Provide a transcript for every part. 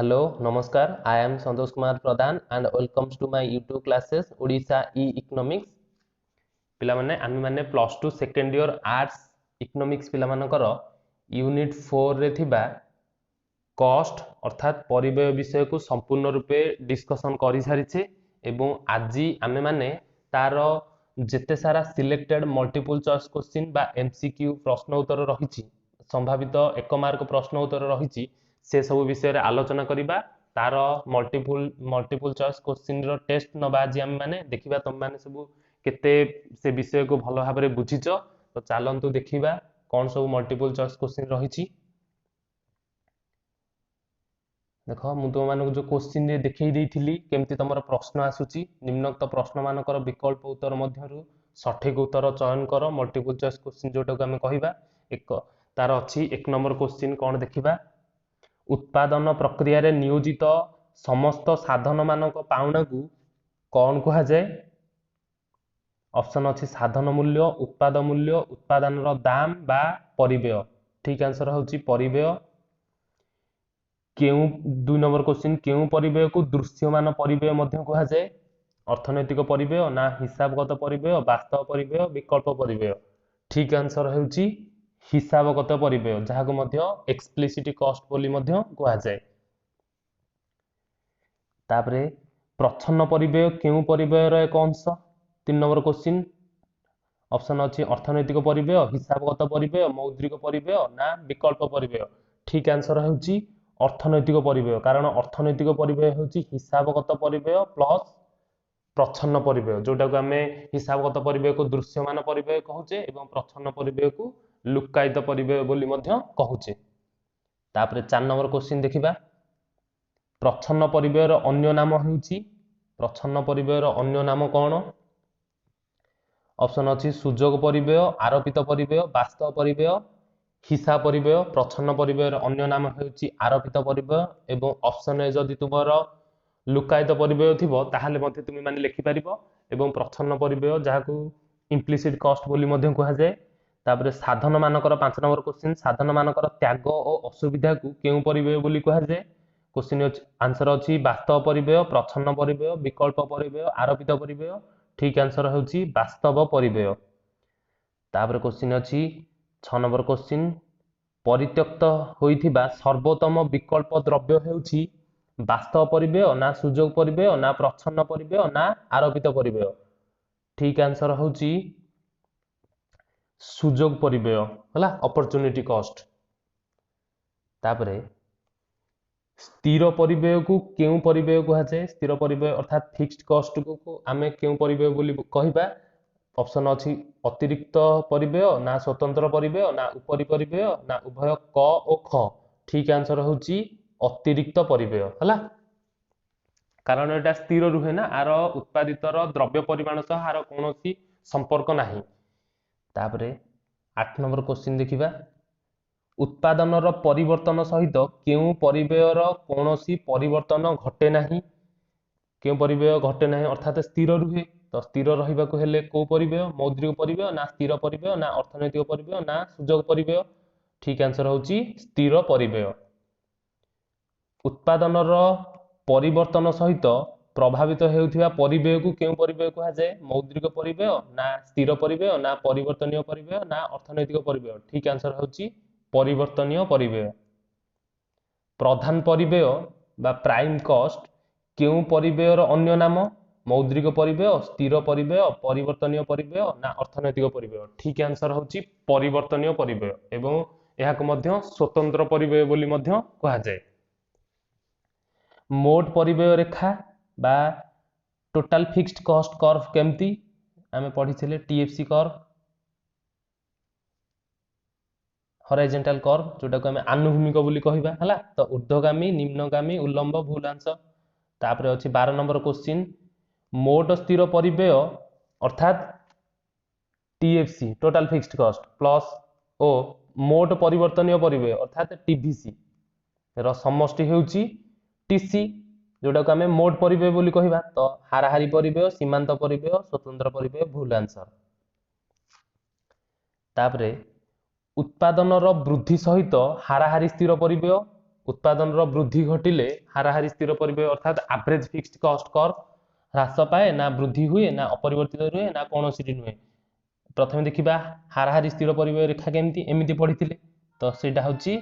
Hello, Namaskar. I am Santosh Kumar Pradhan and welcomes to my YouTube classes Odisha E-Economics. पिलामाने आमे माने plus 2 second year arts economics पिलामानकर unit 4 रे थिबा cost अर्थात परिव्यय विषय को संपूर्ण रूपे डिस्कशन करि सारिछे एवं आजि आमे माने तार जेते सारा सिलेक्टेड मल्टीपल चॉइस क्वेश्चन बा एमसीक्यू प्रश्न उत्तर रहिछि संभावित एक मार्क प्रश्न उत्तर रहिछि से सब विषय रे आलोचना करिबा तार मल्टीपल चॉइस क्वेश्चन रो टेस्ट नबा आजि आमे माने देखिबा तुम माने सब केते से विषय को भलो भाबरे बुझिछ तो चालंतु देखिबा कोन सब मल्टीपल चॉइस क्वेश्चन रहिछि। देखो मु तुम मानक जो क्वेश्चन रे देखै देइथिली केमती तमर प्रश्न आसुची निम्नोक्त प्रश्न मानकर विकल्प उत्तर मध्यरु सठिक उत्तर चयन कर मल्टीपल चॉइस क्वेश्चन जोटा को हमें कहिबा एक तार अछि एक नंबर क्वेश्चन कोन देखिबा उत्पादन प्रक्रिया रे नियोजित समस्त साधन मानक पाउना को कोन कहा जाय ऑप्शन अछि साधन मूल्य उत्पादन रो दाम बा परिव्यय ठीक आंसर होची परिव्यय। केउ दुई नंबर क्वेश्चन केउ परिव्यय को दृश्यमान परिव्यय मध्य कहा जाय अर्थनैतिक परिव्यय ना हिसाबगत परिव्यय वास्तव परिव्यय विकल्प परिव्यय ठीक आंसर होची हिसाबगत परिव्यय जहा को मध्य एक्सप्लिसिट कॉस्ट बोली मध्य कहा जाय। तापरे प्रच्छन्न परिव्यय केउ परिव्यय रो एक अंश 3 नंबर क्वेश्चन ऑप्शन अछि अर्थनैतिक परिव्यय हिसाबगत परिव्यय मौद्रिक परिव्यय ना विकल्प परिव्यय ठीक आंसर होची अर्थनैतिक परिव्यय कारण अर्थनैतिक परिव्यय होची हिसाबगत परिव्यय प्लस प्रच्छन्न परिव्यय जोटा को हमें हिसाबगत परिव्यय को दृश्यमान परिव्यय कहूचे एवं प्रच्छन्न परिव्यय को लुक्कायित परिव्यय बोली मध्य कहूचे। तापरे 4 नंबर क्वेश्चन देखिबा प्रच्छन्न परिव्यय रो अन्य नाम होउची प्रच्छन्न परिव्यय रो अन्य नाम कोन ऑप्शन अछि सुजोग परिव्यय आरोपित परिव्यय वास्तव परिव्यय हिसाब परिव्यय प्रच्छन्न परिव्यय रो अन्य नाम होउची आरोपित परिव्यय एवं ऑप्शन ए जदि तुमरो लुकायित परिव्यय थिबो ताहाले मध्ये तुमी माने लिखि परिबो एवं प्रच्छन्न परिव्यय जाहाकू इम्प्लिसिट कॉस्ट बोली मध्ये कहा जाय। तापरे साधन मानकर 5 नंबर क्वेश्चन साधन मानकर त्याग और असुविधा को केउ परिव्यय बोली कहा जाय क्वेश्चन आंसर अछि वास्तव परिव्यय प्रच्छन्न परिव्यय विकल्प परिव्यय आरोपित परिव्यय ठीक आंसर होउची वास्तव परिव्यय। तापरे क्वेश्चन अछि 6 नंबर क्वेश्चन परित्यक्त होइथिबा सर्वोत्तम विकल्प द्रव्य हेउची वास्तव परिव्यय ना सुजोग परिव्यय ना प्रच्छन्न परिव्यय ना आरोपित परिव्यय ठीक आंसर होउची सुजोग परिव्यय हला अपॉर्चुनिटी कॉस्ट। तापरे स्थिर परिव्यय को केउ परिव्यय कहा जाय स्थिर परिव्यय अर्थात फिक्स्ड कॉस्ट को आमे केउ परिव्यय बोली कहिबा ऑप्शन अछि अतिरिक्त परिव्यय ना स्वतंत्र परिव्यय ना उपरि परिव्यय ना उभय क और ख ठीक आंसर होउची अतिरिक्त परिव्यय हला कारण एटा स्थिर रुहे ना आरो उत्पादितर द्रव्य परिमाण सह आरो कोनोसी संपर्क नाही। तापरे 8 नंबर क्वेश्चन देखिबा उत्पादनर परिवर्तन सहित केउ परिव्ययर कोनोसी परिवर्तन घटे नाही केउ परिव्यय घटे नाही अर्थात स्थिर रुहे तो स्थिर रहिबा को हेले को परिव्यय मौद्रिक परिव्यय ना स्थिर परिव्यय ना अर्थनैतिक परिव्यय ना सुजोग परिव्यय ठीक आंसर होउची स्थिर परिव्यय। उत्पादनर परिवर्तन सहित प्रभावित हेउथिबा परिव्यय को केउ परिव्यय कहा जाय मौद्रिक परिव्यय ना स्थिर परिव्यय ना परिवर्तनीय परिव्यय ना अर्थनैतिक परिव्यय ठीक आंसर होउची परिवर्तनीय परिव्यय। प्रधान परिव्यय बा प्राइम कॉस्ट केउ परिव्ययर अन्य नाम मौद्रिक परिव्यय स्थिर परिव्यय परिवर्तनीय परिव्यय ना अर्थनैतिक परिव्यय ठीक आंसर होउची परिवर्तनीय परिव्यय एवं एहा को मध्य स्वतंत्र परिव्यय बोली मध्य कहा जाय। मोट परिव्यय रेखा बा टोटल फिक्स्ड कॉस्ट कर्व केमती आमे पढिथिले टीएफसी कर्व हॉरिजॉन्टल कर्व जोटा को हमें आनुभूमिक बोली कहिबा हला तो ऊर्ध्वगामी निम्नगामी उल्लंब भूलांश। तापरे अछि 12 नंबर क्वेश्चन मोट स्थिर परिव्यय अर्थात TFC total fixed cost plus ओ मोट परिवर्तनीय परिव्यय अर्थात टीवीसी रो समष्टि हेउची टीसी जोटा को हमें मोट परिव्यय बोली कहिबा तो हाराहारी परिव्यय सीमांत परिव्यय स्वतंत्र परिव्यय भूल आंसर। तापरे उत्पादनर वृद्धि सहित हाराहारी स्थिर परिव्यय उत्पादन वृद्धि घटिले हाराहारी स्थिर परिव्यय अर्थात एवरेज फिक्स्ड कॉस्ट कर्व ह्रास पाए ना वृद्धि हुए ना अपरिवर्तित रुहे ना कौनसी नुहे। प्रथम देखिबा हाराहारी स्थिर परिव्यय रेखा केमती एमिति पढ़िथिले तो सेटा होची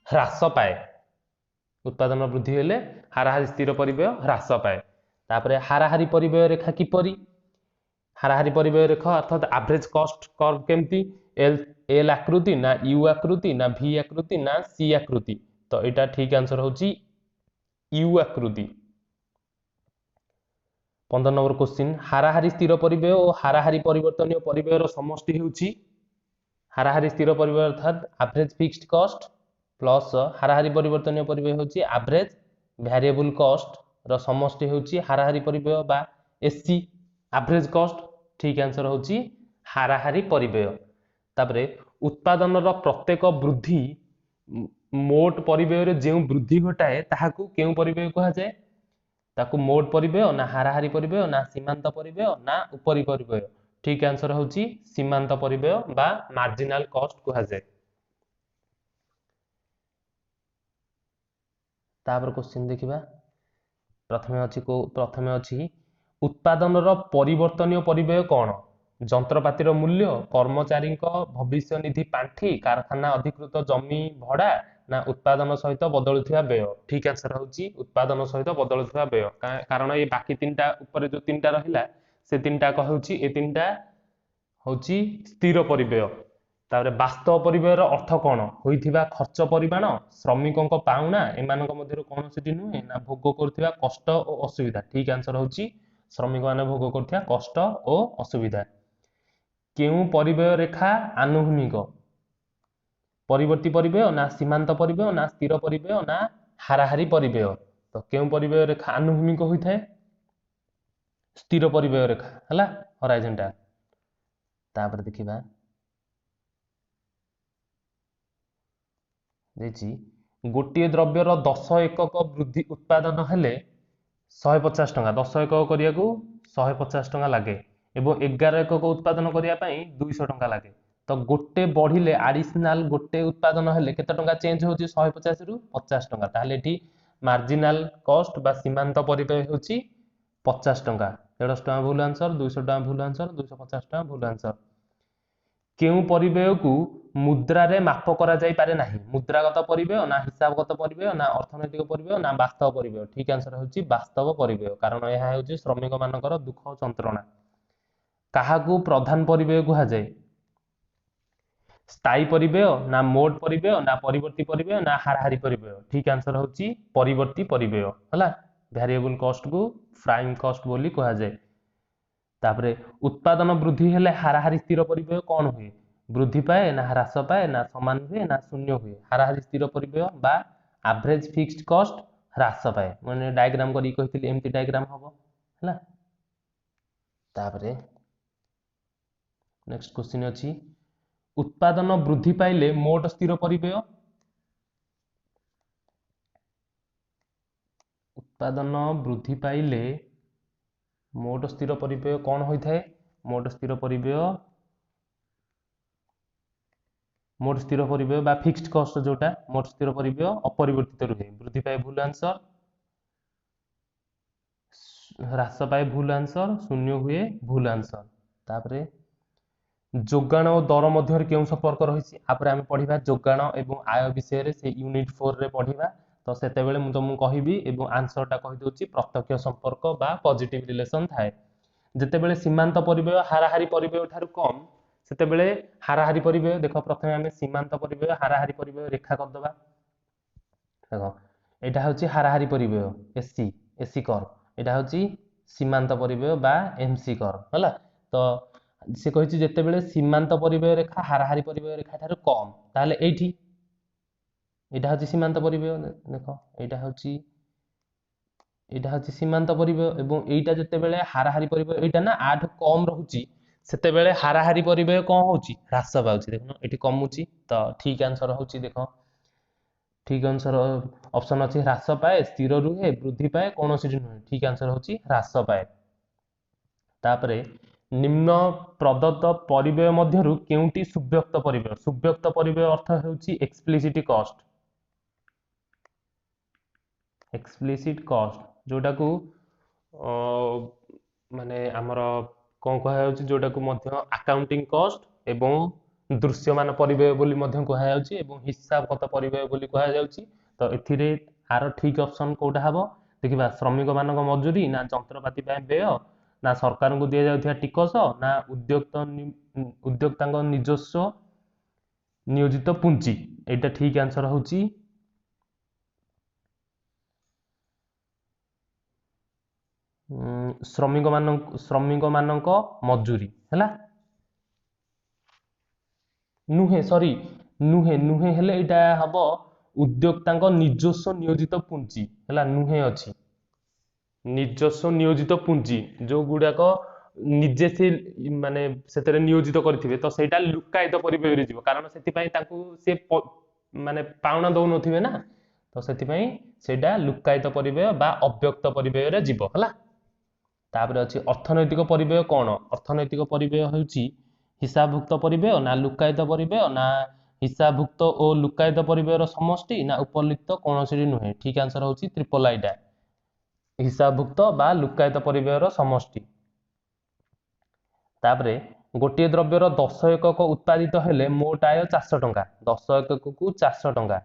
ह्रास पाए। उत्पादन वृद्धि हेले हाराहारी स्थिर परिव्यय ह्रास पाए। तापरे हाराहारी परिव्यय रेखा किपरि हाराहारी परिव्यय रेखा अर्थात एवरेज कॉस्ट कर्व केमती एल आकृति ना यू आकृति ना भी आकृति ना सी आकृति तो एटा ठीक आंसर होची यू आकृति। 15 नंबर क्वेश्चन हाराहारी स्थिर परिव्यय और हाराहारी परिवर्तनीय परिव्ययर समष्टि हेउची हाराहारी स्थिर परिव्यय अर्थात एवरेज फिक्स्ड कॉस्ट प्लस हाराहारी परिवर्तनीय परिव्यय होची एवरेज वेरिएबल कॉस्ट रो समष्टि होची हाराहारी परिव्यय बा एससी एवरेज कॉस्ट। ठीक आंसर होची हाराहारी परिव्यय। तापरे उत्पादन रो प्रत्येक वृद्धि मोट परिव्यय रे जे वृद्धि घटाए ताहाकू केउ परिव्यय कहा जाए ताकू मोट परिव्यय ना हाराहारी परिव्यय ना सीमांत परिव्यय ना उपरि परिव्यय। ठीक आंसर होची सीमांत परिव्यय बा मार्जिनल कॉस्ट कहा जाए। तापर क्वेश्चन देखिबा प्रथमे अछि उत्पादन रो परिवर्तनीय परिव्यय कोन जंत्रपातिर मूल्य कर्मचारी भविष्य निधि पांठी कारखाना अधिकृत जमी भड़ा ना उत्पादन सहित बदलुथिबा व्यय। ठीक आंसर होची उत्पादन सहित बदलुथिबा व्यय कारण ये बाकी तीनटा ऊपर जो तीनटा रहिला से तीनटा कहउची ए तीनटा होची स्थिर परिव्यय। तापर वास्तव परिव्ययर अर्थ कोन होइथिबा खर्च परिमाण श्रमिकों पाउना एमानक मध्यरु कोनोसिटी नुहे ना भोग करथिबा कष्ट और असुविधा। ठीक आंसर होची श्रमिक माने भोग करथिबा कष्ट और असुविधा। केउ परिव्यय रेखा आनुभूमिक परिवर्ती परिव्यय ना सीमांत परिव्यय ना स्थिर परिव्यय ना हाराहारी परिव्यय तो केउ परिव्यय रेखा आनुभूमिक होइथाय स्थिर परिव्यय रेखा हला होराइजॉन्टल। तापर देखिबा देछि गोटे द्रव्यर 10 एकक वृद्धि उत्पादन हेले 150 टंका 10 एकक करिया को 150 टंका लागे एवं 11 एकक उत्पादन करिया पई 200 टंका लागे तो गोटे बढ़िले एडिशनल गोटे उत्पादन हेले केते टंका चेंज होची 150 रु 50 टंका ताहले एठी मार्जिनल कॉस्ट बा सीमांत परिव्यय होची 50 टंका 150 टंका भूल आंसर 200 टंका भूल आंसर 250 टंका भूल आंसर। केउ परिव्यय को मुद्रा रे माप करा जाई पारे नाही मुद्रागत परिव्यय ना हिसाबगत परिव्यय ना अर्थनैतिक परिव्यय ना वास्तव परिव्यय। ठीक आंसर होची वास्तव परिव्यय कारण यह होची श्रमिक मानकर दुख और यंत्रणा। काहाकू प्रधान परिव्यय कहा जाए स्थायी परिव्यय ना मोट परिव्यय ना परिवर्ती परिव्यय ना हाराहारी परिव्यय। ठीक आंसर होची परिवर्ती परिव्यय हला वेरिएबल कॉस्ट को प्राइम कॉस्ट बोली कहा जाए। तापरे उत्पादन वृद्धि हेले हाराहारी स्थिर परिव्यय कौन हुए वृद्धि पाए ना ह्रास पाए ना समान हुए ना शून्य हुए हाराहारी स्थिर परिव्यय बा एवरेज फिक्स्ड कॉस्ट ह्रास पाए माने डायग्राम करी कहितली एमती डायग्राम हबो हला। तापरे नेक्स्ट क्वेश्चन अछि उत्पादन वृद्धि पाइले मोट स्थिर परिव्यय उत्पादन वृद्धि पाइले मोट स्थिर परिव्यय कौन होइथाय मोट स्थिर परिव्यय बा फिक्स्ड कॉस्ट जोटा मोट स्थिर परिव्यय अपरिवर्तित रुहे वृद्धि पाए भूल आंसर ह्रास पाए भूल आंसर शून्य हुए भूल आंसर। तापरे जोगाण और दर मध्य केउ संपर्क रही आम पढ़ा जोगाण एवं आय विषय से यूनिट 4 रे पढ़ा तो सेते बेले मु तुमको कहबी एवं आंसरटा कहि दोची प्रत्यक्ष संपर्क बा पॉजिटिव रिलेशन थाए जेते बेले सीमांत परिव्यय हाराहारी परिव्यय ठारू कम सेते बेले हाराहारी परिव्यय देखो प्रथमे आमे सीमांत परिव्यय हाराहारी परिव्यय रेखा कर दबा देखो एटा होची हाराहारी परिव्यय एससी एससी कर्व एटा होची सीमांत परिव्यय बा एमसी कर्व हला तो से कहिछि जेते बेले सीमांत परिव्यय रेखा हाराहारी परिव्यय रेखा ठारू कम ताले एठी एटा होची सीमांत परिव्यय देखो एटा होची सीमांत परिव्यय एवं एटा जेते बेले हाराहारी परिव्यय एटा ना आठ कम रहुची सेते बेले हाराहारी परिव्यय कोन होची ह्रास पाउची देखो एठी कमउची तो ठीक आंसर होची देखो ठीक आंसर ऑप्शन अछि ह्रास पाए स्थिर रुहे वृद्धि पाए कोनोसिटी नुहे ठीक आंसर होची ह्रास पाए। तापरे निम्न प्रदत्त परिव्यय मध्यरु केउटी सुव्यक्त परिव्यय अर्थ हेउची एक्सप्लिसिट कॉस्ट एक्सप्लिसिट कॉस्ट जोटा को माने आमर कौन कहुच्छी जोटा को अकाउंटिंग कॉस्ट एवं दृश्यमान परिव्यय बोली कहुच्छी एवं हिसाबगत परिव्यय बोली कहुच्छी। तो एथिरे आर ठीक ऑप्शन कोटा हबो देखिबा श्रमिक मानक मजूरी ना जंत्रपाति ପାଇଁ व्यय ना सरकार को दिया जाउथिया टिकस ना उद्योक्तांग निजस्व नियोजित पुंजी एटा ठीक आंसर होची श्रमिक मानक मजूरी हैला नुहे सॉरी नुहे नुहे हेले एटा हबो उद्योक्तांग निजस्व नियोजित पुंजी हैला नुहे अछि निजस्व नियोजित पुंजी जो गुड़ाक निजे से माने सेतरे नियोजित करथिबे तो सेटा लुकायित परिव्यय रे जीवो कारण सेति पई ताकू से माने पाउना दउ नथिबे ना तो सेति पई सेटा लुकायित परिव्यय बा अव्यक्त परिव्यय रे जीवो हला। तापर अछि अर्थनैतिक परिव्यय कोन अर्थनैतिक परिव्यय होउची हिसाबभुक्त परिव्यय ना लुकायित परिव्यय ना हिसाबभुक्त और लुकायित परिव्ययर समष्टि ना उपलिप्त कोनोसी नुहे ठीक आंसर होउची ट्रिपल आईटा हिसाबभुक्त बा लुकायित परिव्ययर समष्टि। तापरे गोटे द्रव्यर 10 एकक उत्पादित हेले मोट आय 400 टंका 10 एकक को 400 टंका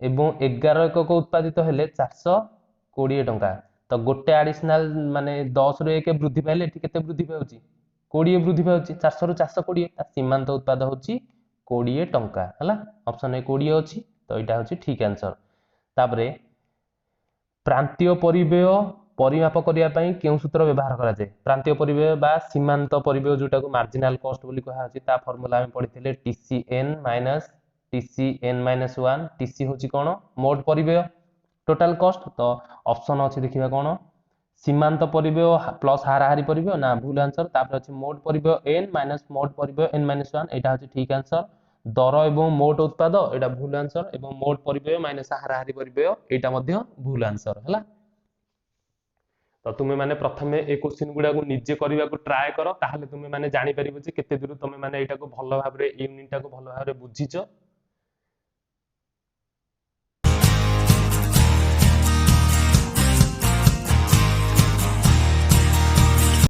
एवं 11 एकक उत्पादित हेले 420 टंका तो गोटे एडिशनल माने 10 रु 1 वृद्धि पाइले एठी केते वृद्धि पाउची 20 वृद्धि पाउची 400 रु 420 ता सीमांत उत्पाद होची 20 टंका हला ऑप्शन ए 20 अछि तो एटा होची ठीक आंसर। तापरे प्रांतीय परिव्यय परिमाप करिया पई केउ सूत्र व्यवहार करा जाय प्रांतीय परिव्यय बा सीमांत परिव्यय जोटा को मार्जिनल कॉस्ट बोली कहा अछि ता फार्मूला हम पढिथिले TCN - 1 TC होची कोन मोट परिव्यय टोटल कॉस्ट तो ऑप्शन अछि देखिबा कोन सीमांत परिव्यय प्लस हाराहारी परिव्यय ना भूल आंसर तापर अछि मोट परिव्यय n माइनस मोट परिव्यय n - 1 एटा होची ठीक आंसर दर एवं मोट उत्पाद एटा भूल आंसर एवं मोट परिव्यय माइनस हाराहारी परिव्यय एटा मध्य भूल आंसर हला। तो तुमे माने प्रथमे ए क्वेश्चन गुडा को निजे करबा को ट्राई करो ताहले तुमे माने जानि परिबो जे केते दूर तुमे माने एटा को भलो भाबरे यूनिट टा को भलो भाबरे बुझिचो